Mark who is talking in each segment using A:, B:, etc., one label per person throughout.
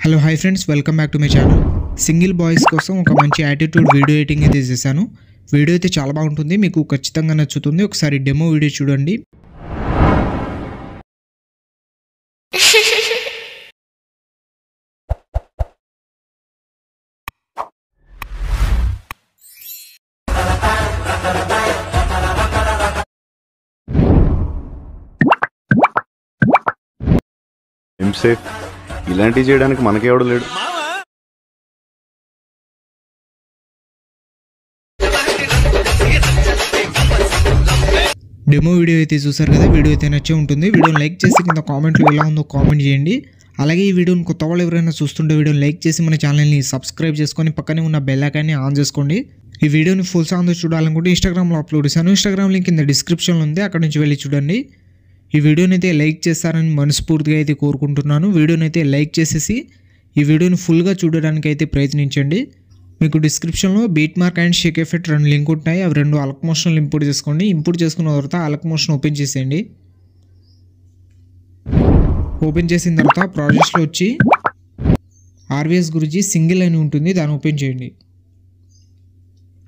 A: Hello hi friends, welcome back to my channel. Single boys కోసం ఒక మంచి attitude video editing అయితే చేశాను. వీడియో అయితే చాలా బాగుంటుంది, మీకు ఖచ్చితంగా నచ్చుతుంది. ఒకసారి డెమో వీడియో చూడండి.
B: ఎంసేఫ్ ఇలాంటివి చేయడానికి మనకెవడు లేడు.
A: డెమో వీడియో అయితే చూసారు కదా, వీడియో అయితే నచ్చే ఉంటుంది. వీడియోని లైక్ చేసి కింద కామెంట్లో ఎలా ఉందో కామెంట్ చేయండి. అలాగే ఈ వీడియోని కొత్త వాళ్ళు ఎవరైనా చూస్తుంటే వీడియోని లైక్ చేసి మన ఛానల్ని సబ్స్క్రైబ్ చేసుకొని పక్కనే ఉన్న బెల్ ఐకాన్ని ఆన్ చేసుకోండి. ఈ వీడియోని ఫుల్ సాంగ్తో చూడాలనుకుంటే ఇన్స్టాగ్రామ్లో అప్లోడ్ చేశాను. ఇన్స్టాగ్రామ్ లింక్ కింద డిస్క్రిప్షన్లో ఉంది, అక్కడ నుంచి వెళ్ళి చూడండి. ఈ వీడియోని అయితే లైక్ చేస్తారని మనస్ఫూర్తిగా అయితే కోరుకుంటున్నాను. వీడియోని అయితే లైక్ చేసేసి ఈ వీడియోని ఫుల్గా చూడడానికి అయితే ప్రయత్నించండి. మీకు డిస్క్రిప్షన్లో beat mark and Sheikh effect రెండు లింక్ ఉంటాయి. అవి రెండు అలక్ మోషన్లు ఇంపోర్ట్ చేసుకోండి. ఇంపోర్ట్ చేసుకున్న తర్వాత అలక్ మోషన్ ఓపెన్ చేసేయండి. ఓపెన్ చేసిన తర్వాత ప్రాజెక్ట్స్లో వచ్చి ఆర్వీఎస్ గురించి సింగిల్ అని ఉంటుంది, దాన్ని ఓపెన్ చేయండి.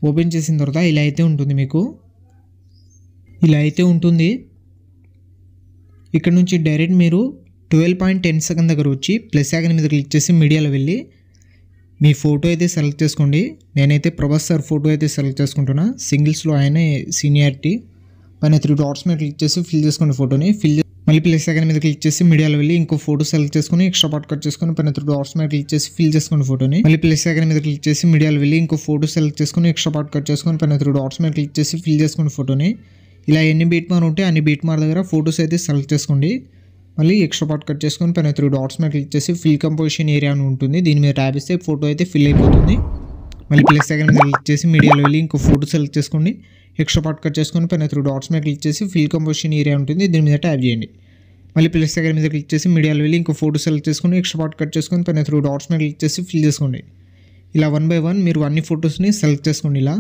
A: ఓపెన్ చేసిన తర్వాత ఇలా అయితే ఉంటుంది, మీకు ఇలా అయితే ఉంటుంది. ఇక్కడ నుంచి డైరెక్ట్ మీరు 12.10 సెకండ్ దగ్గర వచ్చి ప్లస్ ఐకాన్ మీద క్లిక్ చేసి మీడియాలో వెళ్ళి మీ ఫోటో అయితే సెలెక్ట్ చేసుకోండి. నేనైతే ప్రభాస్ సార్ ఫోటో అయితే సెలెక్ట్ చేసుకుంటున్నా. సింగిల్స్లో ఆయన సీనియారిటీ. పైన 3 డాట్స్ మీద క్లిక్ చేసి ఫిల్ చేసుకోండి ఫోటోని. మళ్ళీ ప్లస్ ఐకాన్ మీద క్లిక్ చేసి మీడియాలో వెళ్ళి ఇంకో ఫోటో సెలెక్ట్ చేసుకొని ఎక్స్ట్రా పార్ట్ కట్ చేసుకొని పైన 3 డాట్స్ మీద క్లిక్ చేసి ఫిల్ చేసుకోండి ఫోటోని. మళ్ళీ ప్లస్ ఐకాన్ మీద క్లిక్ చేసి మీడియాలో వెళ్ళి ఇంకో ఫోటో సెలెక్ట్ చేసుకొని ఎక్స్ట్రా పార్ట్ కట్ చేసుకొని పైన 3 డాట్స్ మీద క్లిక్ చేసి ఫిల్ చేసుకోండి ఫోటోని. ఇలా ఎన్ని బీట్ మార్ ఉంటే అన్ని బీట్ మార్ దగ్గర ఫోటోస్ అయితే సెలెక్ట్ చేసుకోండి. మళ్ళీ ఎక్స్ట్రా పార్ట్ కట్ చేసుకొని పైన 3 డాట్స్ మీద క్లిక్ చేసి ఫిల్ కంపోజిషన్ ఏరియా అని ఉంటుంది, దీని మీద ట్యాబ్ ఇస్తే ఫోటో అయితే ఫిల్ అయిపోతుంది. మళ్ళీ ప్లస్ ఐకాన్ మీద క్లిక్ చేసి మీడియాలో వెళ్ళి ఇంకో ఫోటో సెలెక్ట్ చేసుకోండి. ఎక్స్ట్రా పార్ట్ కట్ చేసుకొని పైన 3 డాట్స్ మీద క్లిక్ చేసి ఫిల్ కంపోజిషన్ ఏరియా ఉంటుంది, దీని మీద ట్యాబ్ చేయండి. మళ్ళీ ప్లస్ ఐకాన్ మీద క్లిక్ చేసి మీడియాలో వెళ్ళి ఇంకో ఫోటో సెలెక్ట్ చేసుకొని ఎక్స్ట్రా పార్ట్ కట్ చేసుకొని పైన 3 డాట్స్ మీద క్లిక్ చేసి ఫిల్ చేసుకోండి. ఇలా 1 by 1 మీరు అన్ని ఫొటోస్ని సెలెక్ట్ చేసుకోండి. ఇలా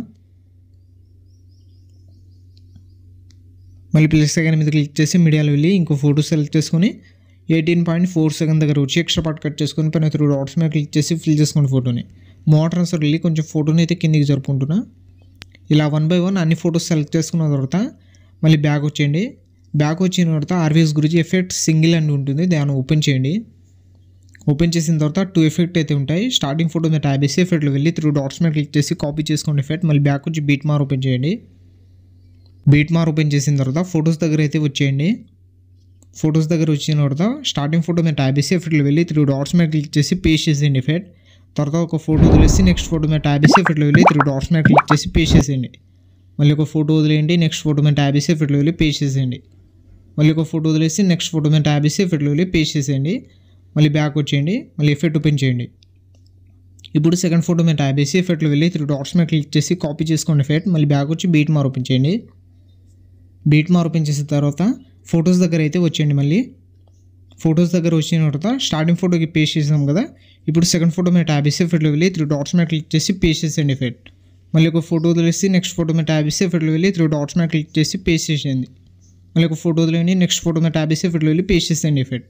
A: మళ్ళీ ప్లస్ ఐకాన్ మీద క్లిక్ చేసి మీడియాలో వెళ్ళి ఇంకో ఫోటో సెలెక్ట్ చేసుకొని 18.4 సెకండ్ దగ్గర వచ్చి ఎక్స్ట్రా పార్ట్ కట్ చేసుకొని పైన 3 డాట్స్ మీద క్లిక్ చేసి ఫిల్ చేసుకోండి ఫోటోని. మోటార్స్ వెళ్ళి కొంచెం ఫోటోని అయితే కిందికి జరుపుకుంటున్నా. ఇలా 1 by 1 అన్ని ఫొటోస్ సెలెక్ట్ చేసుకున్న తర్వాత మళ్ళీ బ్యాక్ వచ్చేయండి. బ్యాక్ వచ్చిన తర్వాత ఆర్వీఎస్ గురించి ఎఫెక్ట్ సింగిల్ అని ఉంటుంది, దాన్ని ఓపెన్ చేయండి. ఓపెన్ చేసిన తర్వాత 2 ఎఫెక్ట్ అయితే ఉంటాయి. స్టార్టింగ్ ఫోటో మీద ట్యాబ్ చేసి ఎఫెక్ట్లో వెళ్ళి 3 డాట్స్ మీద క్లిక్ చేసి కాపీ చేసుకోండి ఎఫెక్ట్. మళ్ళీ బ్యాక్ వచ్చి బీట్ మార్ ఓపెన్ చేయండి. బీట్ మార్ ఓపెన్ చేసిన తర్వాత ఫొటోస్ దగ్గర అయితే వచ్చేయండి. ఫొటోస్ దగ్గర వచ్చిన తర్వాత స్టార్టింగ్ ఫోటో మీద ట్యాబ్ చేసి ఎఫెక్ట్లో వెళ్ళి 3 డాట్స్ మీద క్లిక్ చేసి పేస్ట్ చేసేయండి ఎఫెక్ట్. తర్వాత ఒక ఫోటో వదిలేసి నెక్స్ట్ ఫోటో మీద ట్యాబ్ చేసి ఎఫెక్ట్లో వెళ్ళి 3 డాట్స్ మీద క్లిక్ చేసి పేస్ట్ చేసేయండి. మళ్ళీ ఒక ఫోటో వదిలేయండి, నెక్స్ట్ ఫోటో మీద ట్యాబ్ చేసి ఎఫెక్ట్లో వెళ్ళి పేస్ట్ చేసేయండి. మళ్ళీ ఒక ఫోటో వదిలేసి నెక్స్ట్ ఫోటో మీద ట్యాబ్ చేసి ఎఫెక్ట్లో వెళ్ళి పేస్ట్ చేసేయండి. మళ్ళీ బ్యాక్ వచ్చేయండి, మళ్ళీ ఎఫెక్ట్ ఓపెన్ చేయండి. ఇప్పుడు సెకండ్ ఫోటో మీద ట్యాబ్ చేసి ఎఫెక్ట్లో వెళ్ళి 3 డాట్స్ మీద క్లిక్ చేసి కాపీ చేసుకోండి ఎఫెక్ట్. మళ్ళీ బ్యాక్ వచ్చి బీట్ మార్ ఓపెన్ చేయండి. బీట్ మార్ ఓపెన్ చేసిన తర్వాత ఫొటోస్ దగ్గర అయితే వచ్చేయండి. మళ్ళీ ఫొటోస్ దగ్గర వచ్చిన తర్వాత స్టార్టింగ్ ఫోటోకి పేస్ట్ చేసాం కదా, ఇప్పుడు సెకండ్ ఫోటో మీద ట్యాబ్ చేసి ఎఫెక్ట్లో వెళ్ళి 3 డాట్స్ మీద క్లిక్ చేసి పేస్ట్ చేసేయండి ఎఫెక్ట్. మళ్ళీ ఒక ఫోటో వదిలేసి నెక్స్ట్ ఫోటో మీద ట్యాబ్ చేసి ఎఫెక్ట్లో వెళ్ళి 3 డాట్స్ మీద క్లిక్ చేసి పేస్ట్ చేసేయండి. మళ్ళీ ఒక ఫోటో వదిలేయండి, నెక్స్ట్ ఫోటో మీద ట్యాబ్ చేసి ఎఫెక్ట్లో వెళ్ళి పేస్ట్ చేసేయండి ఎఫెక్ట్.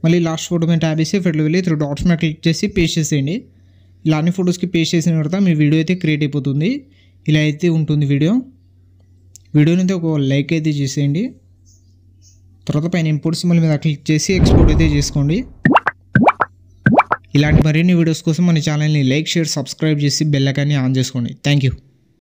A: మళ్ళీ లాస్ట్ ఫోటో మీద ట్యాబ్ చేసి ఎఫెక్ట్లో వెళ్ళి 3 డాట్స్ మీద క్లిక్ చేసి పేస్ట్ చేసేయండి. ఇలా అన్ని ఫొటోస్కి పేస్ట్ చేసిన తర్వాత మీ వీడియో అయితే క్రియేట్ అయిపోతుంది. ఇలా అయితే ఉంటుంది వీడియోని అయితే ఒక లైక్ అయితే చేసేయండి. తర్వాత పైన ఇంపోర్ట్ సింబల్ మీద క్లిక్ చేసి ఎక్స్పోర్ట్ అయితే చేసుకోండి. ఇలాంటి మరిన్ని వీడియోస్ కోసం మన ఛానల్ని లైక్, షేర్, సబ్స్క్రైబ్ చేసి బెల్ ఐకాన్ని ఆన్ చేసుకోండి. Thank you.